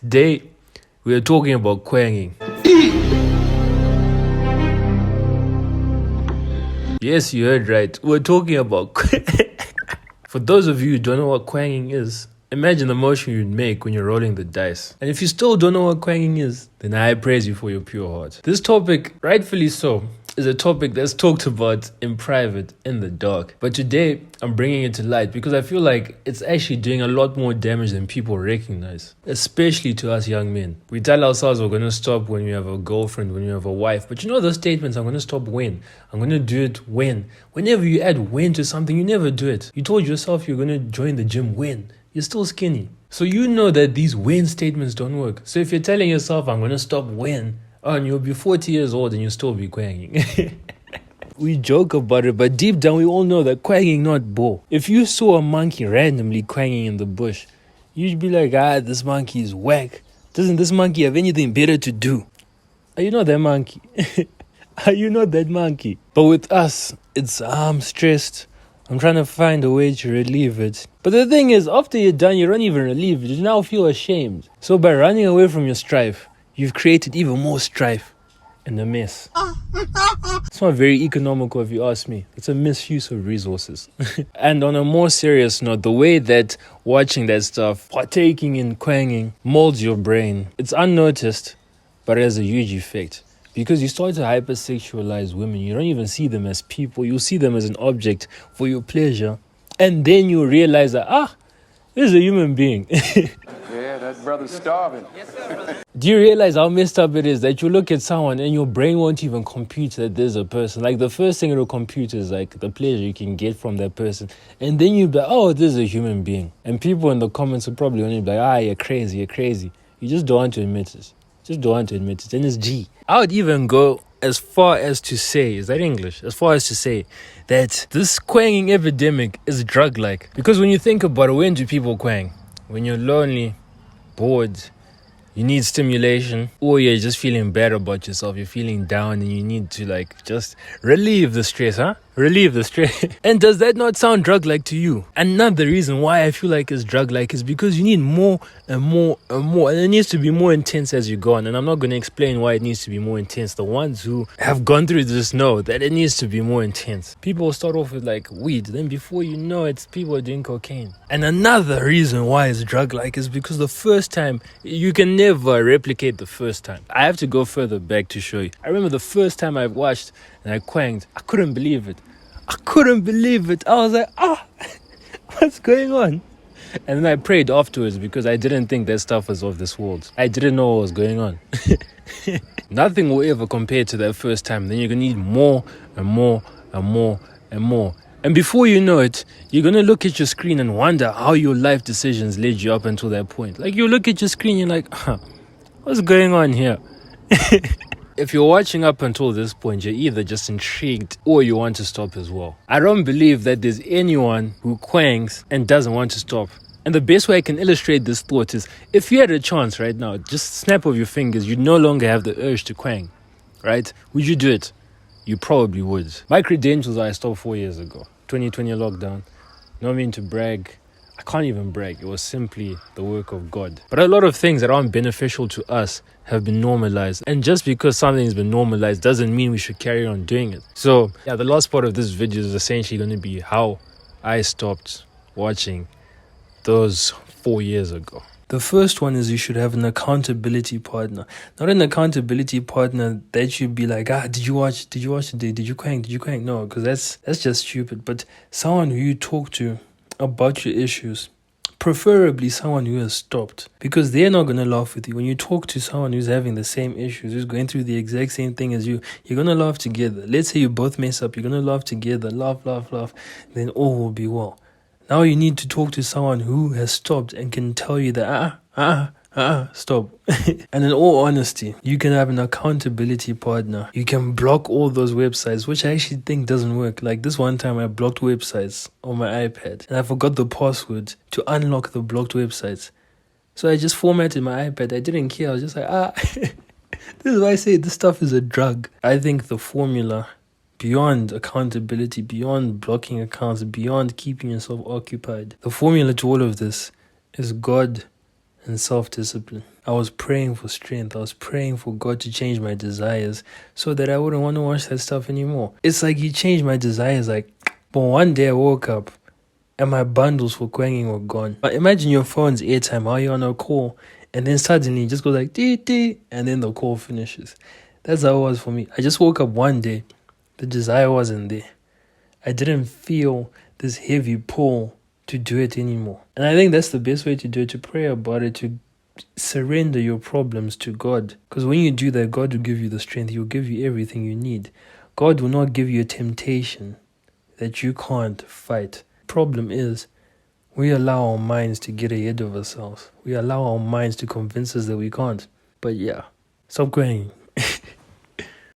Today, we are talking about kwanging. Yes, you heard right. We're talking about For those of you who don't know what kwanging is, imagine the motion you'd make when you're rolling the dice. And if you still don't know what kwanging is, then I praise you for your pure heart. This topic, rightfully so, is a topic that's talked about in private, in the dark. But today, I'm bringing it to light because I feel like it's actually doing a lot more damage than people recognize, especially to us young men. We tell ourselves we're going to stop when you have a girlfriend, when you have a wife. But you know those statements, I'm going to stop when? I'm going to do it when? Whenever you add when to something, you never do it. You told yourself you're going to join the gym when? You're still skinny. So you know that these when statements don't work. So if you're telling yourself, I'm going to stop when, and you'll be 40 years old and you'll still be kwanging. We joke about it, but deep down we all know that kwanging not bull. If you saw a monkey randomly kwanging in the bush, you'd be like, this monkey is whack. Doesn't this monkey have anything better to do? Are you not that monkey? Are you not that monkey? But with us, it's, I'm stressed. I'm trying to find a way to relieve it. But the thing is, after you're done, you don't even relieve it. You now feel ashamed. So by running away from your strife, you've created even more strife and a mess. It's not very economical if you ask me. It's a misuse of resources. And on a more serious note, the way that watching that stuff, partaking in kwanging, molds your brain, it's unnoticed, but it has a huge effect. Because you start to hypersexualize women. You don't even see them as people. You see them as an object for your pleasure. And then you realize that, this is a human being. Yeah, that brother's starving. Yes, sir. Do you realize how messed up it is that you look at someone and your brain won't even compute that there's a person? Like the first thing it'll compute is like the pleasure you can get from that person. And then you'll be like, this is a human being. And people in the comments will probably only be like, you're crazy, you're crazy. You just don't want to admit it. Just don't want to admit it. And it's G. I would even go as far as to say, is that English? As far as to say that this kwanging epidemic is drug-like. Because when you think about it, when do people kwang? When you're lonely, bored, you need stimulation, or you're just feeling bad about yourself, you're feeling down and you need to just relieve the stress, Relieve the stress. And does that not sound drug-like to you? Another reason why I feel like it's drug-like is because you need more and more and more. And it needs to be more intense as you go on. And I'm not going to explain why it needs to be more intense. The ones who have gone through this know that it needs to be more intense. People start off with weed. Then before you know it, people are doing cocaine. And another reason why it's drug-like is because the first time, you can never replicate the first time. I have to go further back to show you. I remember the first time I watched and I kwanged, I couldn't believe it. I was like, what's going on? And then I prayed afterwards because I didn't think that stuff was of this world. I didn't know what was going on. Nothing will ever compare to that first time. Then you're going to need more and more and more and more. And before you know it, you're going to look at your screen and wonder how your life decisions led you up until that point. You look at your screen, you're like, what's going on here? If you're watching up until this point, you're either just intrigued or you want to stop as well. I don't believe that there's anyone who kwangs and doesn't want to stop. And the best way I can illustrate this thought is, if you had a chance right now, just snap of your fingers, you'd no longer have the urge to kwang, right? Would you do it? You probably would. My credentials I stopped 4 years ago. 2020 lockdown. No mean to brag. I can't even brag. It was simply the work of God. But a lot of things that aren't beneficial to us have been normalized. And just because something has been normalized doesn't mean we should carry on doing it. So, the last part of this video is essentially going to be how I stopped watching those 4 years ago. The first one is you should have an accountability partner. Not an accountability partner that you'd be like, did you watch today? Did you kwang? No, because that's just stupid. But someone who you talk to about your issues, preferably someone who has stopped, because they're not going to laugh with you. When you talk to someone who's having the same issues, who's going through the exact same thing as you, you're going to laugh together. Let's say you both mess up, you're going to laugh together, laugh, then all will be well. Now you need to talk to someone who has stopped and can tell you that, stop. And in all honesty, you can have an accountability partner. You can block all those websites, which I actually think doesn't work. Like this one time I blocked websites on my iPad and I forgot the password to unlock the blocked websites. So I just formatted my iPad. I didn't care. I was just like, this is why I say this stuff is a drug. I think the formula, beyond accountability, beyond blocking accounts, beyond keeping yourself occupied, the formula to all of this is God and self-discipline. I was praying for strength. I was praying for God to change my desires so that I wouldn't want to watch that stuff anymore. It's like He changed my desires. Like, but one day I woke up and my bundles for kwanging were gone. But imagine your phone's airtime while you're on a call, and then suddenly it just goes like dee dee, and then the call finishes. That's how it was for me. I just woke up one day, the desire wasn't there. I didn't feel this heavy pull to do it anymore. And I think that's the best way to do it, to pray about it, to surrender your problems to God. Because when you do that, God will give you the strength. He will give you everything you need. God will not give you a temptation that you can't fight. Problem is, we allow our minds to get ahead of ourselves. We allow our minds to convince us that we can't. But yeah, stop going.